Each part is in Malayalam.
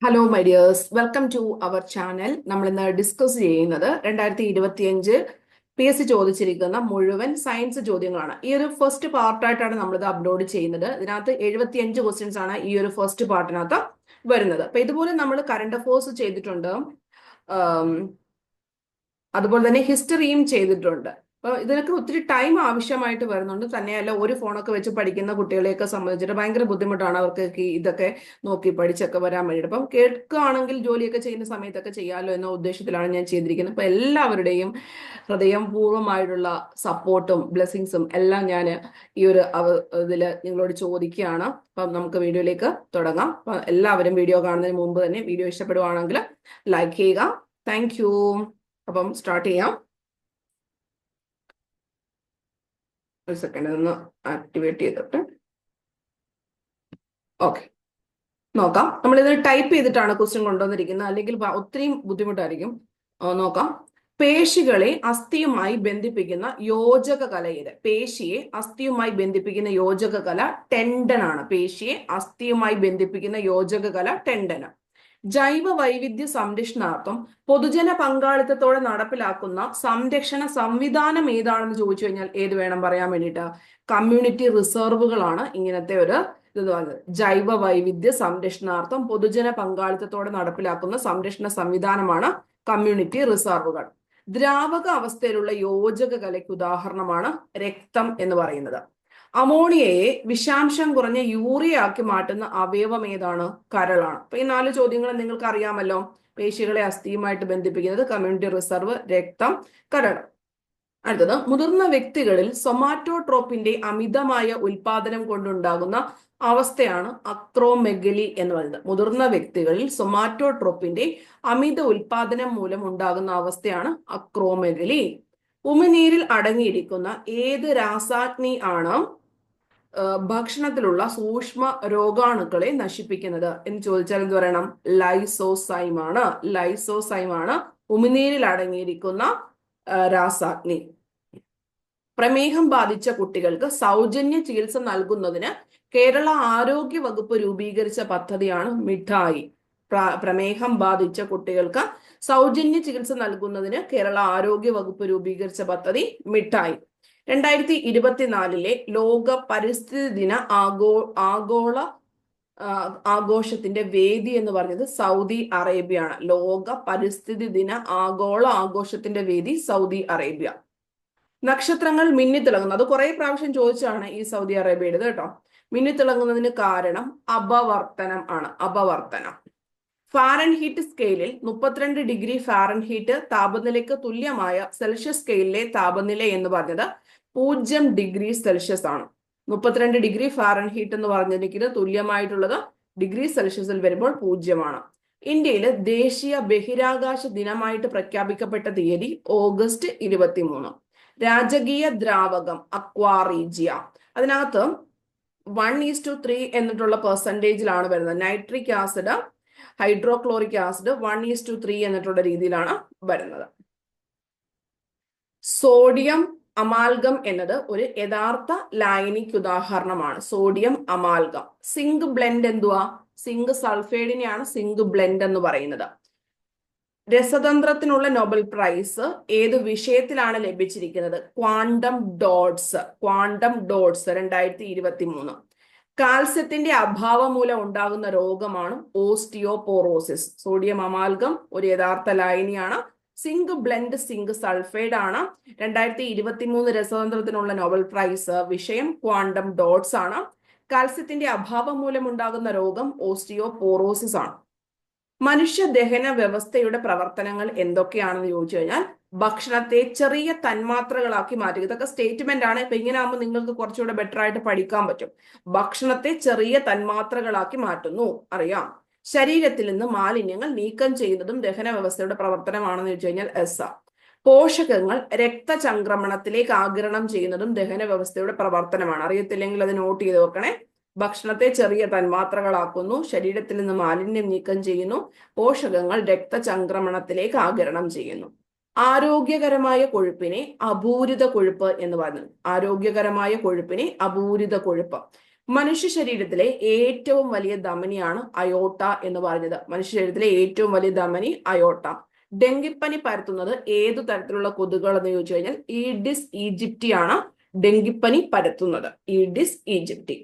Hello my dears, welcome to our channel. നമ്മൾ ഇന്ന് ഡിസ്കസ് ചെയ്യുന്നത് 2025 PSC ചോദിച്ചിരിക്കുന്ന മുഴുവൻ സയൻസ് ചോദ്യങ്ങളാണ്. ഈ ഒരു ഫസ്റ്റ് പാർട്ടായിട്ടാണ് നമ്മളിത് അപ്ലോഡ് ചെയ്യുന്നത്. ഇതിനകത്ത് 75 ക്വസ്റ്റ്യൻസ് ആണ് ഈ ഒരു ഫസ്റ്റ് പാർട്ടിനകത്ത് വരുന്നത്. അപ്പൊ ഇതുപോലെ നമ്മൾ കറണ്ട് അഫയേഴ്സ് ചെയ്തിട്ടുണ്ട്, അതുപോലെ തന്നെ ഹിസ്റ്ററിയും ചെയ്തിട്ടുണ്ട്. അപ്പൊ ഇതിനൊക്കെ ഒത്തിരി ടൈം ആവശ്യമായിട്ട് വരുന്നുണ്ട്. തന്നെയല്ല, ഒരു ഫോണൊക്കെ വെച്ച് പഠിക്കുന്ന കുട്ടികളെയൊക്കെ സംബന്ധിച്ചിട്ട് ഭയങ്കര ബുദ്ധിമുട്ടാണ് അവർക്ക് ഇതൊക്കെ നോക്കി പഠിച്ചൊക്കെ വരാൻ വേണ്ടിയിട്ട്. അപ്പം കേൾക്കുകയാണെങ്കിൽ ജോലിയൊക്കെ ചെയ്യുന്ന സമയത്തൊക്കെ ചെയ്യാമല്ലോ എന്ന ഉദ്ദേശത്തിലാണ് ഞാൻ ചെയ്തിരിക്കുന്നത്. അപ്പൊ എല്ലാവരുടെയും ഹൃദയപൂർവ്വമായിട്ടുള്ള സപ്പോർട്ടും ബ്ലെസ്സിങ്സും എല്ലാം ഞാൻ ഈ ഒരു ഇതിൽ നിങ്ങളോട് ചോദിക്കുകയാണ്. അപ്പം നമുക്ക് വീഡിയോയിലേക്ക് തുടങ്ങാം. അപ്പം എല്ലാവരും വീഡിയോ കാണുന്നതിന് മുമ്പ് തന്നെ വീഡിയോ ഇഷ്ടപ്പെടുവാണെങ്കിൽ ലൈക്ക് ചെയ്യുക. Thank you. അപ്പം സ്റ്റാർട്ട് ചെയ്യാം. ഒരു സെക്കൻഡ് ഒന്ന് ആക്ടിവേറ്റ് ചെയ്തിട്ട് ഓക്കെ നോക്കാം. നമ്മളിത് ടൈപ്പ് ചെയ്തിട്ടാണ് ക്വസ്റ്റ്യൻ കൊണ്ടുവന്നിരിക്കുന്നത്, അല്ലെങ്കിൽ ഒത്തിരി ബുദ്ധിമുട്ടായിരിക്കും. നോക്കാം. പേശികളെ അസ്ഥിയുമായി ബന്ധിപ്പിക്കുന്ന യോജക കല ഏത്? പേശിയെ അസ്ഥിയുമായി ബന്ധിപ്പിക്കുന്ന യോജക കല ടെൻഡൻ ആണ്. പേശിയെ അസ്ഥിയുമായി ബന്ധിപ്പിക്കുന്ന യോജക കല ടെൻഡന്. ജൈവ വൈവിധ്യ സംരക്ഷണാർത്ഥം പൊതുജന പങ്കാളിത്തത്തോടെ നടപ്പിലാക്കുന്ന സംരക്ഷണ സംവിധാനം ഏതാണെന്ന് ചോദിച്ചു കഴിഞ്ഞാൽ ഏത് വേണം പറയാൻ വേണ്ടിയിട്ട്? കമ്മ്യൂണിറ്റി റിസർവുകളാണ് ഇങ്ങനത്തെ ഒരു ഇത് പറയുന്നത്. ജൈവ വൈവിധ്യ സംരക്ഷണാർത്ഥം പൊതുജന പങ്കാളിത്തത്തോടെ നടപ്പിലാക്കുന്ന സംരക്ഷണ സംവിധാനമാണ് കമ്മ്യൂണിറ്റി റിസർവുകൾ. ദ്രാവക അവസ്ഥയിലുള്ള യോജക കലയ്ക്ക് ഉദാഹരണമാണ് രക്തം എന്ന് പറയുന്നത്. അമോണിയയെ വിഷാംശം കുറഞ്ഞ യൂറിയ ആക്കി മാറ്റുന്ന അവയവം ഏതാണ്? കരളാണ്. അപ്പൊ ഈ 4 ചോദ്യങ്ങൾ നിങ്ങൾക്ക് അറിയാമല്ലോ. പേശികളെ അസ്ഥിയുമായിട്ട് ബന്ധിപ്പിക്കുന്നത് കമ്മ്യൂണിറ്റി റിസർവ്, രക്തം, കരൾ. അടുത്തത്, മുതിർന്ന വ്യക്തികളിൽ സൊമാറ്റോട്രോപ്പിന്റെ അമിതമായ ഉൽപാദനം കൊണ്ടുണ്ടാകുന്ന അവസ്ഥയാണ് അക്രോമെഗലി എന്ന് പറയുന്നത്. മുതിർന്ന വ്യക്തികളിൽ സൊമാറ്റോട്രോപ്പിന്റെ അമിത ഉൽപാദനം മൂലം ഉണ്ടാകുന്ന അവസ്ഥയാണ് അക്രോമെഗലി. ഉമിനീരിൽ അടങ്ങിയിരിക്കുന്ന ഏത് രാസാഗ്നി ആണ് ഭക്ഷണത്തിലുള്ള സൂക്ഷ്മ രോഗാണുക്കളെ നശിപ്പിക്കുന്നത് എന്ന് ചോദിച്ചാൽ എന്ത് പറയണം? ലൈസോസൈം ആണ്. ലൈസോസൈം ആണ് ഉമിനീരിൽ അടങ്ങിയിരിക്കുന്ന രാസാഗ്നി. പ്രമേഹം ബാധിച്ച കുട്ടികൾക്ക് സൗജന്യ ചികിത്സ നൽകുന്നതിന് കേരള ആരോഗ്യ വകുപ്പ് രൂപീകരിച്ച പദ്ധതിയാണ് മിഠായി. പ്രമേഹം ബാധിച്ച കുട്ടികൾക്ക് സൗജന്യ ചികിത്സ നൽകുന്നതിന് കേരള ആരോഗ്യ വകുപ്പ് രൂപീകരിച്ച പദ്ധതി മിഠായി. 2024 ലോക പരിസ്ഥിതി ദിന ആഗോള ആഘോഷത്തിന്റെ വേദി എന്ന് പറഞ്ഞത് സൗദി അറേബ്യയാണ്. ലോക പരിസ്ഥിതി ദിന ആഗോള ആഘോഷത്തിന്റെ വേദി സൗദി അറേബ്യ. നക്ഷത്രങ്ങൾ മിന്നിത്തിളങ്ങുന്നു. അത് കുറെ പ്രാവശ്യം ചോദിച്ചാണ് ഈ സൗദി അറേബ്യയുടേത് കേട്ടോ. മിന്നിത്തിളങ്ങുന്നതിന് കാരണം അപവർത്തനം ആണ്. അപവർത്തനം. ഫാരൻഹീറ്റ് സ്കെയിലിൽ 32 ഡിഗ്രി ഫാരൻഹീറ്റ് താപനിലയ്ക്ക് തുല്യമായ സെൽഷ്യസ് സ്കെയിലിലെ താപനില എന്ന് പറഞ്ഞത് 0 ഡിഗ്രി സെൽഷ്യസ് ആണ്. 32 ഡിഗ്രി ഫാരൻഹീറ്റ് എന്ന് പറഞ്ഞിരിക്കുന്നത് തുല്യമായിട്ടുള്ളത് ഡിഗ്രി സെൽഷ്യസിൽ വരുമ്പോൾ 0 ഇന്ത്യയിൽ ദേശീയ ബഹിരാകാശ ദിനമായിട്ട് പ്രഖ്യാപിക്കപ്പെട്ട തീയതി ഓഗസ്റ്റ് 23. രാജകീയ ദ്രാവകം അക്വാറീജിയ. അതിനകത്ത് 1:3 എന്നിട്ടുള്ള പെർസെൻറ്റേജിലാണ് വരുന്നത്. നൈട്രിക് ആസിഡ്, ഹൈഡ്രോക്ലോറിക് ആസിഡ് 1:3 എന്നിട്ടുള്ള രീതിയിലാണ് വരുന്നത്. സോഡിയം അമാൽഗം എന്നത് ഒരു യഥാർത്ഥ ലായനിക്ക് ഉദാഹരണമാണ്. Sodium amalgam. സിങ്ക് ബ്ലെൻഡ് എന്തുവാ? സിങ്ക് സൾഫൈഡിനെയാണ് സിങ്ക് ബ്ലെൻഡ് എന്ന് പറയുന്നത്. രസതന്ത്രത്തിനുള്ള നൊബൽ പ്രൈസ് ഏത് വിഷയത്തിലാണ് ലഭിച്ചിരിക്കുന്നത്? Quantum dots. Quantum dots 2023. കാൽസ്യത്തിന്റെ അഭാവം മൂലം ഉണ്ടാകുന്ന രോഗമാണ് ഓസ്റ്റിയോപോറോസിസ്. സോഡിയം അമാൽഗം ഒരു യഥാർത്ഥ ലായനിയാണ്. സിങ്ക് ബ്ലെൻഡ് സിങ്ക് സൾഫൈഡ് ആണ്. 2023 രസതന്ത്രത്തിനുള്ള നോബൽ പ്രൈസ് വിഷയം ക്വാണ്ടം ഡോട്ട്സ് ആണ്. കാൽസ്യത്തിന്റെ അഭാവം മൂലം ഉണ്ടാകുന്ന രോഗം ഓസ്റ്റിയോപോറോസിസ് ആണ്. മനുഷ്യ ദഹന വ്യവസ്ഥയുടെ പ്രവർത്തനങ്ങൾ എന്തൊക്കെയാണെന്ന് ചോദിച്ചു കഴിഞ്ഞാൽ ഭക്ഷണത്തെ ചെറിയ തന്മാത്രകളാക്കി മാറ്റുക. ഇതൊക്കെ സ്റ്റേറ്റ്മെന്റ് ആണ്. ഇപ്പൊ ഇങ്ങനെ ആകുമ്പോൾ നിങ്ങൾക്ക് കുറച്ചുകൂടെ ബെറ്റർ ആയിട്ട് പഠിക്കാൻ പറ്റും. ഭക്ഷണത്തെ ചെറിയ തന്മാത്രകളാക്കി മാറ്റുന്നു, അറിയാം. ശരീരത്തിൽ നിന്ന് മാലിന്യങ്ങൾ നീക്കം ചെയ്യുന്നതും ദഹന വ്യവസ്ഥയുടെ പ്രവർത്തനമാണെന്ന് ചോദിച്ചു കഴിഞ്ഞാൽ എസ്. പോഷകങ്ങൾ രക്തചംക്രമണത്തിലേക്ക് ആഗിരണം ചെയ്യുന്നതും ദഹന വ്യവസ്ഥയുടെ പ്രവർത്തനമാണ്. അറിയത്തില്ലെങ്കിൽ അത് നോട്ട് ചെയ്ത് വെക്കണേ. ഭക്ഷണത്തെ ചെറിയ തന്മാത്രകളാക്കുന്നു, ശരീരത്തിൽ നിന്ന് മാലിന്യം നീക്കം ചെയ്യുന്നു, പോഷകങ്ങൾ രക്തചംക്രമണത്തിലേക്ക് ആഗിരണം ചെയ്യുന്നു. ആരോഗ്യകരമായ കൊഴുപ്പിനെ അപൂരിത കൊഴുപ്പ് എന്ന് പറയുന്നത്. ആരോഗ്യകരമായ കൊഴുപ്പിനെ അപൂരിത കൊഴുപ്പ്. മനുഷ്യ ശരീരത്തിലെ ഏറ്റവും വലിയ ധമനിയാണ് അയോട്ട എന്ന് പറഞ്ഞത്. മനുഷ്യ ശരീരത്തിലെ ഏറ്റവും വലിയ ധമനി അയോട്ട. ഡെങ്കിപ്പനി പരത്തുന്നത് ഏതു തരത്തിലുള്ള കൊതുകുകൾ എന്ന് ചോദിച്ചു കഴിഞ്ഞാൽ ഈഡിസ് ഈജിപ്റ്റി ആണ് ഡെങ്കിപ്പനി പരത്തുന്നത്. Aedes aegypti.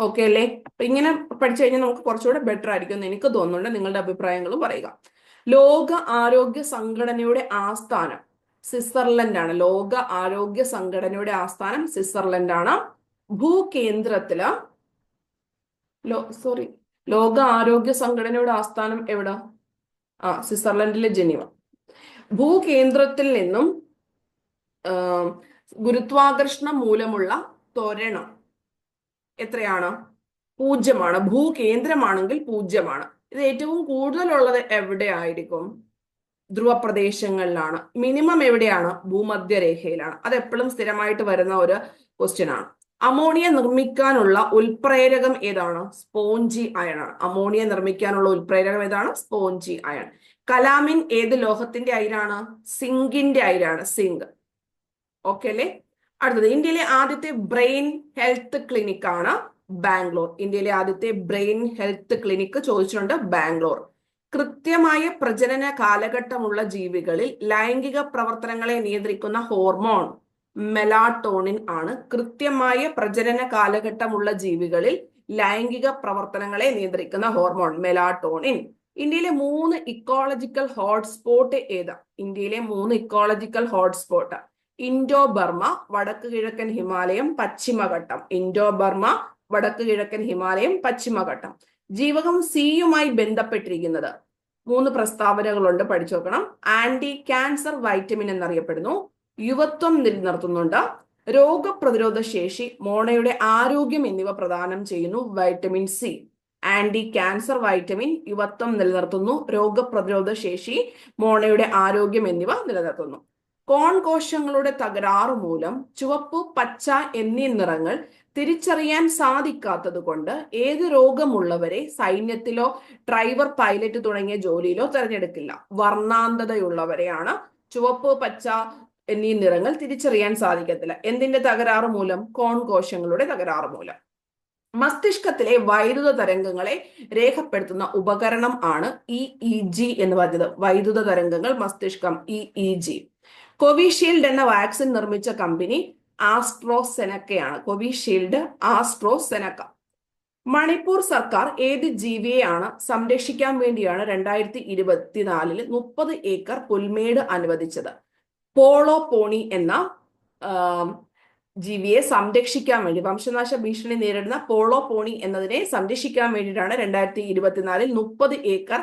ഓക്കെ അല്ലേ? അപ്പൊ ഇങ്ങനെ പഠിച്ചു കഴിഞ്ഞാൽ നമുക്ക് കുറച്ചുകൂടെ ബെറ്റർ ആയിരിക്കും എന്ന് എനിക്ക് തോന്നുന്നുണ്ട്. നിങ്ങളുടെ അഭിപ്രായങ്ങളും പറയുക. ലോക ആരോഗ്യ സംഘടനയുടെ ആസ്ഥാനം സ്വിറ്റ്സർലൻഡ് ആണ്. ലോക ആരോഗ്യ സംഘടനയുടെ ആസ്ഥാനം സ്വിറ്റ്സർലൻഡ് ആണ്. ഭൂകേന്ദ്രത്തില് ലോക ആരോഗ്യ സംഘടനയുടെ ആസ്ഥാനം എവിടെ? സ്വിറ്റ്സർലൻഡിലെ ജനീവ. ഭൂകേന്ദ്രത്തിൽ നിന്നും ഗുരുത്വാകർഷണം മൂലമുള്ള ത്വരണം എത്രയാണ്? 0. ഭൂകേന്ദ്രമാണെങ്കിൽ 0. ഇത് ഏറ്റവും കൂടുതലുള്ളത് എവിടെയായിരിക്കും? ധ്രുവപ്രദേശങ്ങളിലാണ്. മിനിമം എവിടെയാണ്? ഭൂമധ്യരേഖയിലാണ്. അത് എപ്പോഴും സ്ഥിരമായിട്ട് വരുന്ന ഒരു ക്വസ്റ്റ്യൻ ആണ്. അമോണിയ നിർമ്മിക്കാനുള്ള ഉൽപ്രേരകം ഏതാണ്? സ്പോഞ്ചി അയൺ ആണ്. അമോണിയ നിർമ്മിക്കാനുള്ള ഉൽപ്രേരകം ഏതാണ്? Spongy iron. കലാമിൻ ഏത് ലോഹത്തിന്റെ അയിരാണ്? സിങ്കിന്റെ അയിരാണ്. സിങ്ക്. ഓക്കെ അല്ലേ? അടുത്തത്, ഇന്ത്യയിലെ ആദ്യത്തെ ബ്രെയിൻ ഹെൽത്ത് ക്ലിനിക് ആണ് ബാംഗ്ലൂർ. ഇന്ത്യയിലെ ആദ്യത്തെ ബ്രെയിൻ ഹെൽത്ത് ക്ലിനിക് ചോദിച്ചിട്ടുണ്ട്, ബാംഗ്ലൂർ. കൃത്യമായ പ്രജനന കാലഘട്ടമുള്ള ജീവികളിൽ ലൈംഗിക പ്രവർത്തനങ്ങളെ നിയന്ത്രിക്കുന്ന ഹോർമോൺ മെലാട്ടോണിൻ ആണ്. കൃത്യമായ പ്രജനന കാലഘട്ടമുള്ള ജീവികളിൽ ലൈംഗിക പ്രവർത്തനങ്ങളെ നിയന്ത്രിക്കുന്ന ഹോർമോൺ മെലാട്ടോണിൻ. ഇന്ത്യയിലെ 3 ഇക്കോളജിക്കൽ ഹോട്ട്സ്പോട്ട് ഏതാ? ഇന്ത്യയിലെ 3 ഇക്കോളജിക്കൽ ഹോട്ട്സ്പോട്ട്: ഇൻഡോ ബർമ, വടക്ക് കിഴക്കൻ ഹിമാലയം, പശ്ചിമഘട്ടം. ഇൻഡോ ബർമ, വടക്ക് കിഴക്കൻ ഹിമാലയം, പശ്ചിമഘട്ടം. ജീവകം സിയുമായി ബന്ധപ്പെട്ടിരിക്കുന്നത് 3 പ്രസ്താവനകളുണ്ട്, പഠിച്ചു നോക്കണം. ആന്റി ക്യാൻസർ വൈറ്റമിൻ എന്നറിയപ്പെടുന്നു. യുവത്വം നിലനിർത്തുന്നുണ്ട്. രോഗപ്രതിരോധ ശേഷി, മോണയുടെ ആരോഗ്യം എന്നിവ പ്രദാനം ചെയ്യുന്നു vitamin C. Anti cancer vitamin യുവത്വം നിലനിർത്തുന്നു, രോഗപ്രതിരോധ ശേഷി, മോണയുടെ ആരോഗ്യം എന്നിവ നിലനിർത്തുന്നു. കോൺ കോശങ്ങളുടെ തകരാറ് മൂലം ചുവപ്പ്, പച്ച എന്നീ നിറങ്ങൾ തിരിച്ചറിയാൻ സാധിക്കാത്തത് കൊണ്ട് ഏത് രോഗമുള്ളവരെ സൈന്യത്തിലോ ഡ്രൈവർ, പൈലറ്റ് തുടങ്ങിയ ജോലിയിലോ തിരഞ്ഞെടുക്കില്ല? വർണ്ണാന്ധതയുള്ളവരെയാണ്. ചുവപ്പ്, പച്ച എന്നീ നിറങ്ങൾ തിരിച്ചറിയാൻ സാധിക്കത്തില്ല. എന്തിന്റെ തകരാറ് മൂലം? കോൺ കോശങ്ങളുടെ തകരാറ് മൂലം. മസ്തിഷ്കത്തിലെ വൈദ്യുത തരംഗങ്ങളെ രേഖപ്പെടുത്തുന്ന ഉപകരണം ആണ് EEG എന്ന് പറഞ്ഞത്. വൈദ്യുത തരംഗങ്ങൾ മസ്തിഷ്കം, EEG. കോവിഷീൽഡ് എന്ന വാക്സിൻ നിർമ്മിച്ച കമ്പനി ആസ്ട്രോസെനക്കയാണ്. കോവിഷീൽഡ്, ആസ്ട്രോസെനക്ക. മണിപ്പൂർ സർക്കാർ ഏത് ജീവിയെയാണ് സംരക്ഷിക്കാൻ വേണ്ടിയാണ് 2024 30 ഏക്കർ പുൽമേട് അനുവദിച്ചത്? പോളോ പോണി എന്ന ജീവിയെ സംരക്ഷിക്കാൻ വേണ്ടി, വംശനാശ ഭീഷണി നേരിടുന്ന പോളോ പോണി എന്നതിനെ സംരക്ഷിക്കാൻ വേണ്ടിയിട്ടാണ് 2024 30 ഏക്കർ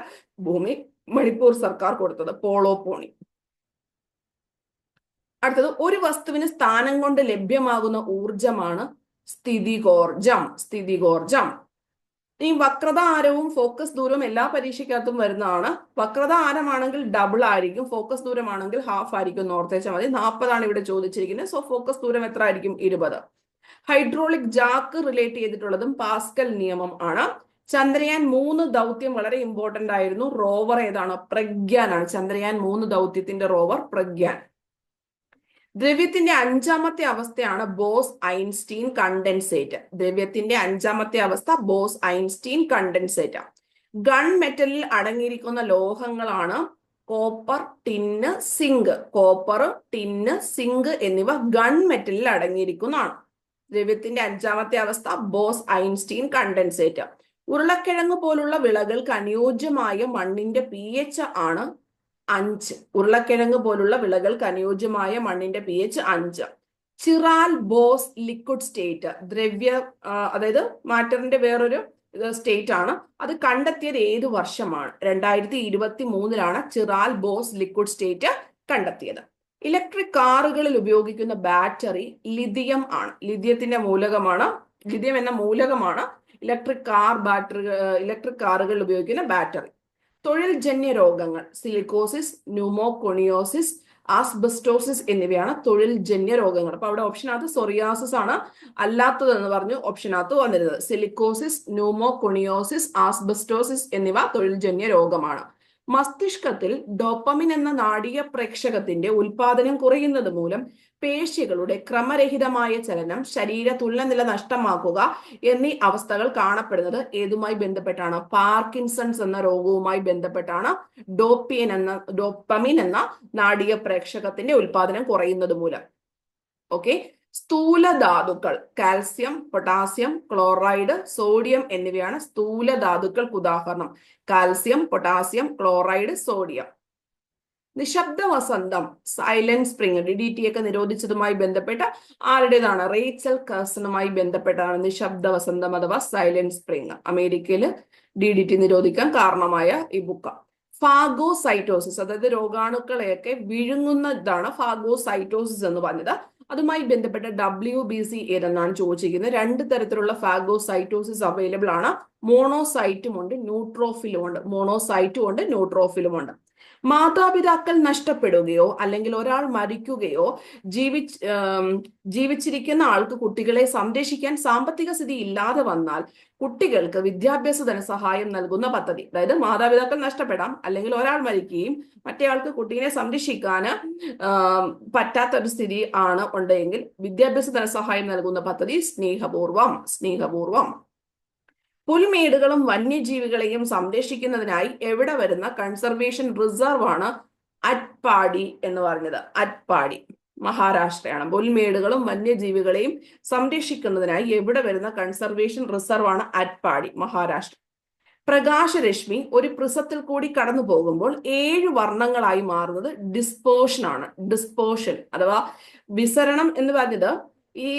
ഭൂമി മണിപ്പൂർ സർക്കാർ കൊടുത്തത്. പോളോ പോണി. അടുത്തത്, ഒരു വസ്തുവിന് സ്ഥാനം കൊണ്ട് ലഭ്യമാകുന്ന ഊർജമാണ് സ്ഥിതികോർജം. സ്ഥിതികോർജം. ഈ വക്രത ആരവും ഫോക്കസ് ദൂരവും എല്ലാ പരീക്ഷയ്ക്കകത്തും വരുന്നതാണ്. വക്രത ആരമാണെങ്കിൽ ഡബിൾ ആയിരിക്കും, ഫോക്കസ് ദൂരമാണെങ്കിൽ ഹാഫ് ആയിരിക്കും. ഓർത്തേച്ചാൽ മതി. 40 ഇവിടെ ചോദിച്ചിരിക്കുന്നത്. സോ ഫോക്കസ് ദൂരം എത്ര ആയിരിക്കും? 20. ഹൈഡ്രോളിക് ജാക്ക് റിലേറ്റ് ചെയ്തിട്ടുള്ളതും പാസ്കൽ നിയമം ആണ്. ചന്ദ്രയാൻ 3 ദൗത്യം വളരെ ഇമ്പോർട്ടന്റ് ആയിരുന്നു. റോവർ ഏതാണ്? പ്രഗ്യാൻ ആണ്. ചന്ദ്രയാൻ 3 ദൗത്യത്തിന്റെ റോവർ പ്രഗ്യാൻ. ദ്രവ്യത്തിന്റെ 5ാമത്തെ അവസ്ഥയാണ് ബോസ് ഐൻസ്റ്റീൻ കണ്ടൻസേറ്റ്. ദ്രവ്യത്തിന്റെ 5ാമത്തെ അവസ്ഥ ബോസ് ഐൻസ്റ്റീൻ കണ്ടൻസേറ്റ്. ഗൺ മെറ്റലിൽ അടങ്ങിയിരിക്കുന്ന ലോഹങ്ങളാണ് copper, tin, zinc. Copper, tin, zinc എന്നിവ ഗൺ മെറ്റലിൽ അടങ്ങിയിരിക്കുന്നതാണ്. ദ്രവ്യത്തിന്റെ 5ാമത്തെ അവസ്ഥ ബോസ് ഐൻസ്റ്റീൻ കണ്ടൻസേറ്റ്. ഉരുളക്കിഴങ്ങ് പോലുള്ള വിളകൾക്ക് അനുയോജ്യമായ മണ്ണിന്റെ pH ആണ് 5. ഉരുളക്കിഴങ്ങ് പോലുള്ള വിളകൾക്ക് അനുയോജ്യമായ മണ്ണിന്റെ pH 5. ചിറാൽ ബോസ് ലിക്വിഡ് സ്റ്റേറ്റ്, ദ്രവ്യ അതായത് മാറ്ററിന്റെ വേറൊരു സ്റ്റേറ്റ് ആണ്. അത് കണ്ടെത്തിയത് ഏത് വർഷമാണ്? 2023 ചിറാൽ ബോസ് ലിക്വിഡ് സ്റ്റേറ്റ് കണ്ടെത്തിയത്. ഇലക്ട്രിക് കാറുകളിൽ ഉപയോഗിക്കുന്ന ബാറ്ററി ലിഥിയം ആണ്. ലിഥിയത്തിന്റെ മൂലകമാണ്, ലിഥിയം എന്ന മൂലകമാണ് ഇലക്ട്രിക് കാറുകളിൽ ഉപയോഗിക്കുന്ന ബാറ്ററി. തൊഴിൽ ജന്യ രോഗങ്ങൾ സിലിക്കോസിസ്, ന്യൂമോകോണിയോസിസ്, ആസ്ബസ്റ്റോസിസ് എന്നിവയാണ് തൊഴിൽ ജന്യ രോഗങ്ങൾ. അപ്പൊ അവിടെ ഓപ്ഷനകത്ത് സൊറിയാസിസ് ആണ് അല്ലാത്തത് എന്ന് പറഞ്ഞു ഓപ്ഷനകത്ത് വന്നിരുന്നത്. സിലിക്കോസിസ്, ന്യൂമോകോണിയോസിസ്, ആസ്ബസ്റ്റോസിസ് എന്നിവ തൊഴിൽ ജന്യ രോഗമാണ്. മസ്തിഷ്കത്തിൽ ഡോപ്പമിൻ എന്ന നാഡീയ പ്രേക്ഷകത്തിന്റെ ഉൽപാദനം കുറയുന്നത് മൂലം പേശികളുടെ ക്രമരഹിതമായ ചലനം, ശരീര തുല്യനില നഷ്ടമാക്കുക എന്നീ അവസ്ഥകൾ കാണപ്പെടുന്നത് ഏതുമായി ബന്ധപ്പെട്ടാണ്? പാർക്കിൻസൺസ് എന്ന രോഗവുമായി ബന്ധപ്പെട്ടാണ്. ഡോപ്പമിൻ എന്ന നാഡീയ പ്രേക്ഷകത്തിന്റെ ഉൽപാദനം കുറയുന്നത് മൂലം. ഓക്കെ. സ്ഥൂല ധാതുക്കൾ കാൽസ്യം, പൊട്ടാസ്യം, ക്ലോറൈഡ്, സോഡിയം എന്നിവയാണ് സ്ഥൂല ധാതുക്കൾക്ക് ഉദാഹരണം. Calcium, potassium, chloride, sodium. നിശബ്ദ വസന്തം, സൈലന്റ് സ്പ്രിംഗ്, DDT ഒക്കെ നിരോധിച്ചതുമായി ബന്ധപ്പെട്ട ആരുടേതാണ്? റേച്ചൽ കഴ്സണുമായി ബന്ധപ്പെട്ടാണ് നിശബ്ദ വസന്തം അഥവാ സൈലന്റ് സ്പ്രിംഗ്. അമേരിക്കയിൽ DDT നിരോധിക്കാൻ കാരണമായ ഈ ബുക്ക്. ഫാഗോസൈറ്റോസിസ്, അതായത് രോഗാണുക്കളെയൊക്കെ വിഴുങ്ങുന്നതാണ് ഫാഗോസൈറ്റോസിസ് എന്ന് പറഞ്ഞത്. അതുമായി ബന്ധപ്പെട്ട WBC ഏതെന്നാണ് ചോദിച്ചിരിക്കുന്നത്. 2 തരത്തിലുള്ള ഫാഗോസൈറ്റോസിസ് അവൈലബിൾ ആണ്. മോണോസൈറ്റും ഉണ്ട്, ന്യൂട്രോഫിലും ഉണ്ട്. മോണോസൈറ്റും ഉണ്ട്, ന്യൂട്രോഫിലും ഉണ്ട്. മാതാപിതാക്കൾ നഷ്ടപ്പെടുകയോ അല്ലെങ്കിൽ ഒരാൾ മരിക്കുകയോ ജീവിച്ചിരിക്കുന്ന ആൾക്ക് കുട്ടികളെ സംരക്ഷിക്കാൻ സാമ്പത്തിക സ്ഥിതി ഇല്ലാതെ വന്നാൽ കുട്ടികൾക്ക് വിദ്യാഭ്യാസ ധനസഹായം നൽകുന്ന പദ്ധതി. അതായത് മാതാപിതാക്കൾ നഷ്ടപ്പെടാം, അല്ലെങ്കിൽ ഒരാൾ മരിക്കുകയും മറ്റേയാൾക്ക് കുട്ടീനെ സംരക്ഷിക്കാൻ പറ്റാത്ത ഒരു സ്ഥിതി ആണ് ഉണ്ടെങ്കിൽ വിദ്യാഭ്യാസ ധനസഹായം നൽകുന്ന പദ്ധതി സ്നേഹപൂർവം. പുൽമേടുകളും വന്യജീവികളെയും സംരക്ഷിക്കുന്നതിനായി എവിടെ വരുന്ന കൺസർവേഷൻ റിസർവ് ആണ് അറ്റ്പാടി എന്ന് പറഞ്ഞത്? അറ്റ്പാടി മഹാരാഷ്ട്രയാണ്. പുൽമേടുകളും വന്യജീവികളെയും സംരക്ഷിക്കുന്നതിനായി എവിടെ വരുന്ന കൺസർവേഷൻ റിസർവ് ആണ് അറ്റ്പാടി, മഹാരാഷ്ട്ര. പ്രകാശരശ്മി ഒരു പ്രിസത്തിൽ കൂടി കടന്നു പോകുമ്പോൾ 7 വർണ്ണങ്ങളായി മാറുന്നത് ഡിസ്പേർഷൻ ആണ്. ഡിസ്പേർഷൻ അഥവാ വിസരണം എന്ന് പറഞ്ഞത് ഈ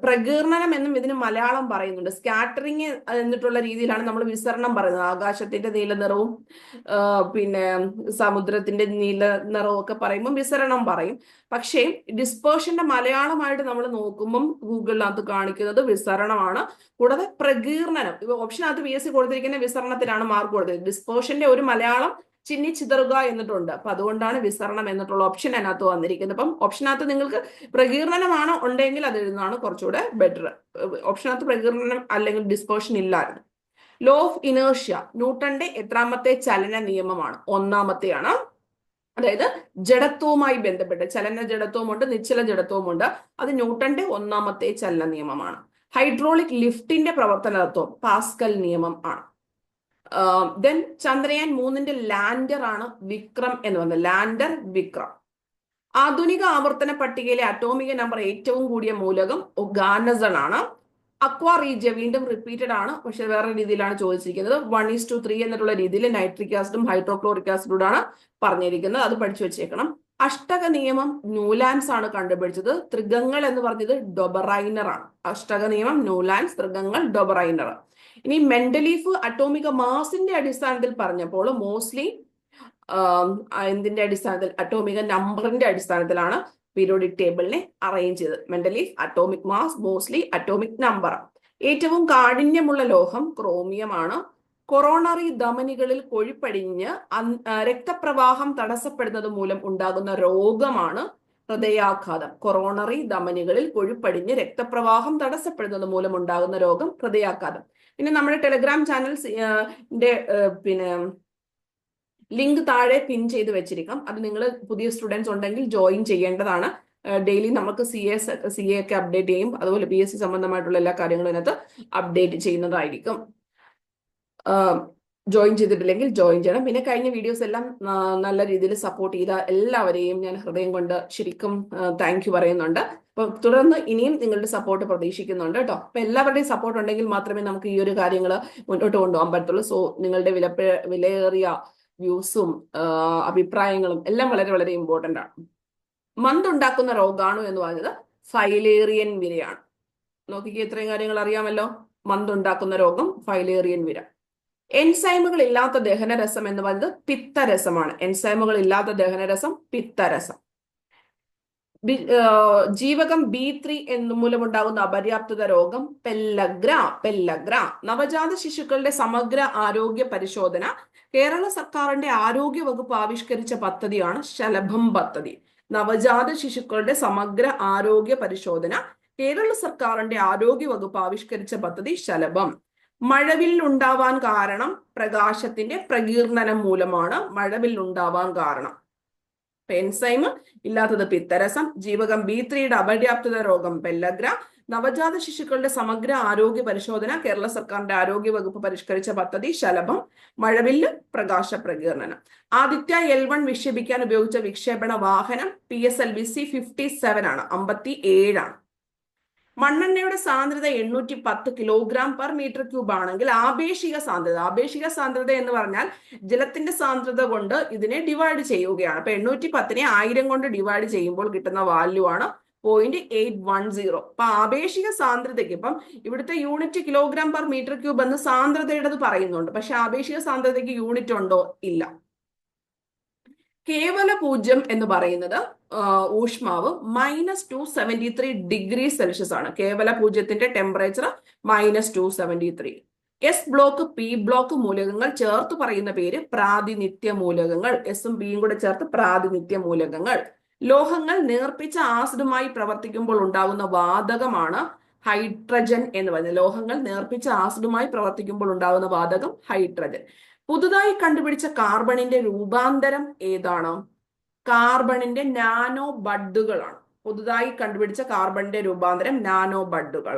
പ്രകീർണനം എന്നും ഇതിന് മലയാളം പറയുന്നുണ്ട്. സ്കാറ്ററിങ് എന്നിട്ടുള്ള രീതിയിലാണ് നമ്മൾ വിസരണം പറയുന്നത്. ആകാശത്തിന്റെ നീല നിറവും പിന്നെ സമുദ്രത്തിന്റെ നീല നിറവും ഒക്കെ പറയുമ്പോൾ വിസരണം പറയും. പക്ഷേ ഡിസ്പേർഷന്റെ മലയാളമായിട്ട് നമ്മൾ നോക്കുമ്പം ഗൂഗിളിനകത്ത് കാണിക്കുന്നത് വിസരണമാണ്. കൂടാതെ പ്രകീർണനം, ഓപ്ഷനകത്ത് PSC കൊടുത്തിരിക്കുന്ന വിസരണത്തിലാണ് മാർക്ക് കൊടുത്തത്. ഡിസ്പേർഷന്റെ ഒരു മലയാളം ചിന്നിച്ചിതറുക എന്നിട്ടുണ്ട്. അപ്പൊ അതുകൊണ്ടാണ് വിസരണം എന്നിട്ടുള്ള ഓപ്ഷൻ അതിനകത്ത് വന്നിരിക്കുന്നത്. അപ്പം ഓപ്ഷനകത്ത് നിങ്ങൾക്ക് പ്രകീർണനമാണ് ഉണ്ടെങ്കിൽ അത് എഴുതുന്നതാണ് കുറച്ചുകൂടെ ബെറ്റർ. ഓപ്ഷനകത്ത് പ്രകീർണനം അല്ലെങ്കിൽ ഡിസ്പേർഷൻ ഇല്ലായിരുന്നു. ലോ ഓഫ് ഇനേർഷ്യ ന്യൂട്ടന്റെ എത്രാമത്തെ ചലന നിയമമാണ്? 1ാമത്തെയാണ്. അതായത് ജഡത്വവുമായി ബന്ധപ്പെട്ട് ചലന ജഡത്വമുണ്ട്, നിശ്ചല ജഡത്വമുണ്ട്. അത് ന്യൂട്ടന്റെ 1ാമത്തെ ചലന നിയമമാണ്. ഹൈഡ്രോളിക് ലിഫ്റ്റിന്റെ പ്രവർത്തന തത്വം പാസ്കൽ നിയമം ആണ്. ദെൻ ചന്ദ്രയാൻ 3ന്റെ ലാൻഡർ ആണ് വിക്രം എന്ന് പറഞ്ഞത്. ലാൻഡർ വിക്രം. ആധുനിക ആവർത്തന പട്ടികയിലെ അറ്റോമിക നമ്പർ ഏറ്റവും കൂടിയ മൂലകം ഓർഗാനസൺ ആണ്. അക്വാ റീജിയ വീണ്ടും റിപ്പീറ്റഡ് ആണ്, പക്ഷെ വേറെ രീതിയിലാണ് ചോദിച്ചിരിക്കുന്നത്. 1:3 എന്നുള്ള രീതിയിൽ നൈട്രിക് ആസിഡും ഹൈഡ്രോക്ലോറിക് ആസിഡും ആണ് പറഞ്ഞിരിക്കുന്നത്. അത് പഠിച്ചു വെച്ചേക്കണം. അഷ്ടക നിയമം ന്യൂലാൻഡ്സ് ആണ് കണ്ടുപിടിച്ചത്. ത്രികങ്ങൾ എന്ന് പറഞ്ഞത് ഡൊബറൈനർ ആണ്. അഷ്ടക നിയമം ന്യൂലാൻഡ്സ്, ത്രികങ്ങൾ ഡൊബറൈനർ. ഇനി മെന്റലീഫ് അറ്റോമിക മാസിന്റെ അടിസ്ഥാനത്തിൽ പറഞ്ഞപ്പോൾ മോസ്റ്റ്ലി എന്തിന്റെ അടിസ്ഥാനത്തിൽ? അറ്റോമിക നമ്പറിന്റെ അടിസ്ഥാനത്തിലാണ് പീരിയോഡിക് ടേബിളിനെ അറേഞ്ച് ചെയ്തത്. മെന്റലീഫ് atomic mass, mostly atomic number. ഏറ്റവും കാഠിന്യമുള്ള ലോഹം ക്രോമിയം ആണ്. കൊറോണറി ധമനികളിൽ കൊഴുപ്പടിഞ്ഞ് രക്തപ്രവാഹം തടസ്സപ്പെടുന്നത് മൂലം ഉണ്ടാകുന്ന രോഗമാണ് ഹൃദയാഘാതം. കൊറോണറി ധമനികളിൽ കൊഴുപ്പടിഞ്ഞ് രക്തപ്രവാഹം തടസ്സപ്പെടുന്നത് മൂലം ഉണ്ടാകുന്ന രോഗം ഹൃദയാഘാതം. പിന്നെ നമ്മുടെ ടെലഗ്രാം ചാനൽ പിന്നെ ലിങ്ക് താഴെ പിൻ ചെയ്ത് വെച്ചിരിക്കാം. അത് നിങ്ങൾ പുതിയ സ്റ്റുഡൻസ് ഉണ്ടെങ്കിൽ ജോയിൻ ചെയ്യേണ്ടതാണ്. ഡെയിലി നമുക്ക് CA ഒക്കെ അപ്ഡേറ്റ് ചെയ്യും. അതുപോലെ PSC സംബന്ധമായിട്ടുള്ള എല്ലാ കാര്യങ്ങളും ഇതിനകത്ത് അപ്ഡേറ്റ് ചെയ്യുന്നതായിരിക്കും. ജോയിൻ ചെയ്തിട്ടില്ലെങ്കിൽ ജോയിൻ ചെയ്യണം. പിന്നെ കഴിഞ്ഞ വീഡിയോസ് എല്ലാം നല്ല രീതിയിൽ സപ്പോർട്ട് ചെയ്ത എല്ലാവരെയും ഞാൻ ഹൃദയം കൊണ്ട് ശരിക്കും താങ്ക് യു പറയുന്നുണ്ട്. അപ്പൊ തുടർന്ന് ഇനിയും നിങ്ങളുടെ സപ്പോർട്ട് പ്രതീക്ഷിക്കുന്നുണ്ട് കേട്ടോ. അപ്പൊ എല്ലാവരുടെയും സപ്പോർട്ട് ഉണ്ടെങ്കിൽ മാത്രമേ നമുക്ക് ഈ ഒരു കാര്യങ്ങൾ മുന്നോട്ട് കൊണ്ടുപോകാൻ പറ്റത്തുള്ളൂ. സോ നിങ്ങളുടെ വിലയേറിയ വ്യൂസും അഭിപ്രായങ്ങളും എല്ലാം വളരെ വളരെ ഇമ്പോർട്ടന്റ് ആണ്. മന്തുണ്ടാക്കുന്ന രോഗാണു എന്ന് പറഞ്ഞത് ഫൈലേറിയൻ വിരയാണ്. നോക്കിക്കേ, ഇത്രയും കാര്യങ്ങൾ അറിയാമല്ലോ. മന്തുണ്ടാക്കുന്ന രോഗം ഫൈലേറിയൻ വിര. എൻസൈമുകൾ ഇല്ലാത്ത ദഹനരസം എന്ന് പറയുന്നത് പിത്തരസമാണ്. എൻസൈമുകൾ ഇല്ലാത്ത ദഹനരസം പിത്തരസം. ജീവകം B3 മൂലമുണ്ടാകുന്ന അപര്യാപ്തത രോഗം പെല്ലഗ്ര. നവജാത ശിശുക്കളുടെ സമഗ്ര ആരോഗ്യ പരിശോധന കേരള സർക്കാരിന്റെ ആരോഗ്യ വകുപ്പ് ആവിഷ്കരിച്ച പദ്ധതിയാണ് ശലഭം പദ്ധതി. നവജാത ശിശുക്കളുടെ സമഗ്ര ആരോഗ്യ പരിശോധന കേരള സർക്കാരിന്റെ ആരോഗ്യ വകുപ്പ് ആവിഷ്കരിച്ച പദ്ധതി ശലഭം. മഴവില്ലുണ്ടാവാൻ കാരണം പ്രകാശത്തിന്റെ പ്രകീർണനം മൂലമാണ് മഴവില്ലുണ്ടാവാൻ കാരണം. എൻസൈം ഇല്ലാത്തത് പിത്തരസം, ജീവകം B3യുടെ അപര്യാപ്തത രോഗം പെല്ലഗ്ര, നവജാത ശിശുക്കളുടെ സമഗ്ര ആരോഗ്യ പരിശോധന കേരള സർക്കാരിന്റെ ആരോഗ്യ വകുപ്പ് പരിഷ്കരിച്ച പദ്ധതി ശലഭം, മഴവില്ല്, പ്രകാശ പ്രകീർണനം. ആദിത്യ L1 വിക്ഷേപിക്കാൻ ഉപയോഗിച്ച വിക്ഷേപണ വാഹനം PSLV C-57 ആണ്, 57 ആണ്. മണ്ണെണ്ണയുടെ സാന്ദ്രത 810 kg/m³ ആണെങ്കിൽ ആപേക്ഷിക സാന്ദ്രത എന്ന് പറഞ്ഞാൽ ജലത്തിന്റെ സാന്ദ്രത കൊണ്ട് ഇതിനെ ഡിവൈഡ് ചെയ്യുകയാണ്. അപ്പൊ 810നെ 1000 കൊണ്ട് ഡിവൈഡ് ചെയ്യുമ്പോൾ കിട്ടുന്ന വാല്യൂ ആണ് 0.810. അപ്പൊ ആപേക്ഷിക സാന്ദ്രതയ്ക്ക് ഇപ്പം ഇവിടുത്തെ യൂണിറ്റ് kg/m³ എന്ന് സാന്ദ്രതയുടേത് പറയുന്നുണ്ട്, പക്ഷെ ആപേക്ഷിക സാന്ദ്രതയ്ക്ക് യൂണിറ്റ് ഉണ്ടോ? ഇല്ല. കേവല പൂജ്യം എന്ന് പറയുന്നത് ഊഷ്മാവ് -273 ആണ്. കേവല പൂജ്യത്തിന്റെ temperature -273. S block, P block മൂലകങ്ങൾ ചേർത്ത് പറയുന്ന പേര് പ്രാതിനിധ്യ മൂലകങ്ങൾ. എസും പിയും കൂടെ ചേർത്ത് പ്രാതിനിധ്യ മൂലകങ്ങൾ. ലോഹങ്ങൾ നേർപ്പിച്ച ആസിഡുമായി പ്രവർത്തിക്കുമ്പോൾ ഉണ്ടാകുന്ന വാതകമാണ് ഹൈഡ്രജൻ എന്ന് പറയുന്നത്. ലോഹങ്ങൾ നേർപ്പിച്ച ആസിഡുമായി പ്രവർത്തിക്കുമ്പോൾ ഉണ്ടാകുന്ന വാതകം ഹൈഡ്രജൻ. പുതുതായി കണ്ടുപിടിച്ച കാർബണിന്റെ രൂപാന്തരം ഏതാണ്? കാർബണിന്റെ നാനോ ബഡുകളാണ്. പുതുതായി കണ്ടുപിടിച്ച കാർബണിന്റെ രൂപാന്തരം നാനോ ബഡുകൾ.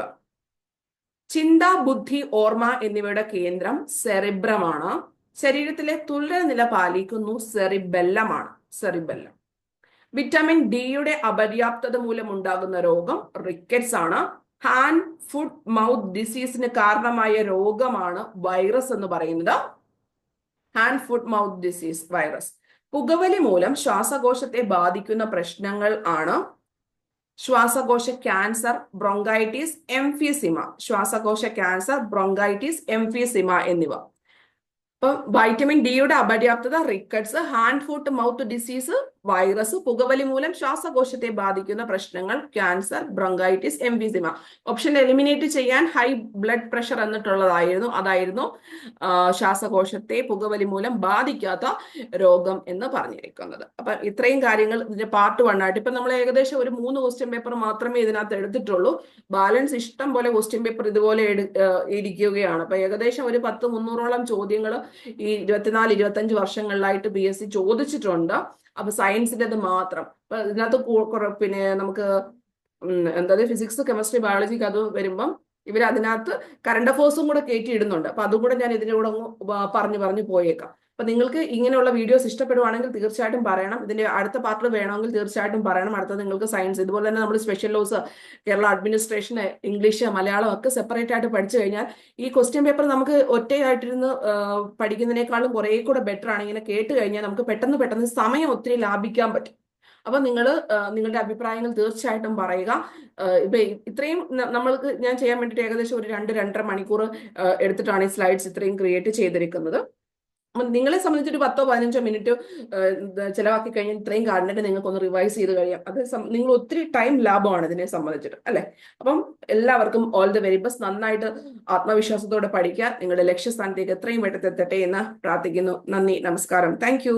ചിന്ത, ബുദ്ധി, ഓർമ്മ എന്നിവയുടെ കേന്ദ്രം സെറിബ്രമാണ്. ശരീരത്തിലെ തുല്യനില പാലിക്കുന്നു സെറിബെല്ലമാണ്. സെറിബെല്ലം. വിറ്റാമിൻ ഡിയുടെ അപര്യാപ്തത മൂലം ഉണ്ടാകുന്ന രോഗം റിക്കറ്റ്സ് ആണ്. ഹാൻഡ് ഫുഡ് മൗത്ത് ഡിസീസിന് കാരണമായ രോഗമാണ് വൈറസ് എന്ന് പറയുന്നത്. Hand food mouth disease virus. പുകവലി മൂലം ശ്വാസകോശത്തെ ബാധിക്കുന്ന പ്രശ്നങ്ങൾ ആണ് ശ്വാസകോശ ക്യാൻസർ, ബ്രോങ്കൈറ്റിസ്, എംഫീസിമ. ശ്വാസകോശ ക്യാൻസർ, ബ്രോങ്കൈറ്റിസ്, എംഫീസിമ എന്നിവ. അപ്പം വൈറ്റമിൻ ഡിയുടെ അപര്യാപ്തത rickets, hand food mouth disease virus, പുകവലി മൂലം ശ്വാസകോശത്തെ ബാധിക്കുന്ന പ്രശ്നങ്ങൾ ക്യാൻസർ, ബ്രോങ്കൈറ്റിസ്, എംഫീസിമ. ഓപ്ഷൻ എലിമിനേറ്റ് ചെയ്യാൻ ഹൈ ബ്ലഡ് പ്രഷർ എന്നിട്ടുള്ളതായിരുന്നു. അതായിരുന്നു ശ്വാസകോശത്തെ പുകവലി മൂലം ബാധിക്കാത്ത രോഗം എന്ന് പറഞ്ഞിരിക്കുന്നത്. അപ്പൊ ഇത്രയും കാര്യങ്ങൾ ഇതിന്റെ പാർട്ട് 1 ആയിട്ട്. ഇപ്പൊ നമ്മൾ ഏകദേശം ഒരു 3 ക്വസ്റ്റ്യൻ പേപ്പർ മാത്രമേ ഇതിനകത്ത് എടുത്തിട്ടുള്ളൂ. ബാലൻസ് ഇഷ്ടം പോലെ ക്വസ്റ്റ്യൻ പേപ്പർ ഇതുപോലെ ഇരിക്കുകയാണ്. അപ്പൊ ഏകദേശം ഒരു 10-300ഓളം ചോദ്യങ്ങൾ ഈ 24-25 വർഷങ്ങളിലായിട്ട് PSC ചോദിച്ചിട്ടുണ്ട്. അപ്പൊ സയൻസിന്റെ മാത്രം. അപ്പൊ ഇതിനകത്ത് പിന്നെ നമുക്ക് എന്താ ഫിസിക്സ്, കെമിസ്ട്രി, ബയോളജിക്ക് അത് വരുമ്പം ഇവർ അതിനകത്ത് കറണ്ട് അഫേഴ്സും കൂടെ കയറ്റി ഇടുന്നുണ്ട്. അപ്പൊ അതും കൂടെ ഞാൻ ഇതിന്റെ കൂടെ പറഞ്ഞു പോയേക്കാം. അപ്പൊ നിങ്ങൾക്ക് ഇങ്ങനെയുള്ള വീഡിയോസ് ഇഷ്ടപ്പെടുവാണെങ്കിൽ തീർച്ചയായിട്ടും പറയണം. ഇതിന്റെ അടുത്ത പാർട്ടിൽ വേണമെങ്കിൽ തീർച്ചയായിട്ടും പറയണം. അടുത്ത നിങ്ങൾക്ക് സയൻസ്, ഇതുപോലെ തന്നെ നമ്മൾ special laws, Kerala administration, English, Malayalam ഒക്കെ സെപ്പറേറ്റ് ആയിട്ട് പഠിച്ചു കഴിഞ്ഞാൽ ഈ ക്വസ്റ്റ്യൻ പേപ്പർ നമുക്ക് ഒറ്റയായിട്ടിരുന്ന് പഠിക്കുന്നതിനേക്കാളും കുറെ കൂടെ ബെറ്റർ ആണ്. ഇങ്ങനെ കേട്ട് കഴിഞ്ഞാൽ നമുക്ക് പെട്ടെന്ന് സമയം ഒത്തിരി ലാഭിക്കാൻ പറ്റും. അപ്പൊ നിങ്ങൾ നിങ്ങളുടെ അഭിപ്രായങ്ങൾ തീർച്ചയായിട്ടും പറയുക. ഇപ്പൊ ഇത്രയും നമ്മൾക്ക് ഞാൻ ചെയ്യാൻ വേണ്ടിയിട്ട് ഏകദേശം ഒരു 2-2.5 മണിക്കൂർ എടുത്തിട്ടാണ് ഈ സ്ലൈഡ്സ് ഇത്രയും ക്രിയേറ്റ് ചെയ്തിരിക്കുന്നത്. നിങ്ങളെ സംബന്ധിച്ച് ഒരു 10-15 മിനിറ്റ് ചിലവാക്കി കഴിഞ്ഞാൽ ഇത്രയും കണ്ടിട്ട് നിങ്ങൾക്ക് ഒന്ന് റിവൈസ് ചെയ്ത് കഴിയാം. അത് നിങ്ങൾ ഒത്തിരി ടൈം ലാഭമാണ് ഇതിനെ സംബന്ധിച്ചിട്ട്, അല്ലെ? അപ്പം എല്ലാവർക്കും ഓൾ ദി വെരി ബെസ്റ്റ്. നന്നായിട്ട് ആത്മവിശ്വാസത്തോടെ പഠിക്കുക. നിങ്ങളുടെ ലക്ഷ്യസ്ഥാനത്തേക്ക് എത്രയും പെട്ടെന്ന് എത്തട്ടെ എന്ന് പ്രാർത്ഥിക്കുന്നു. നന്ദി, നമസ്കാരം. താങ്ക്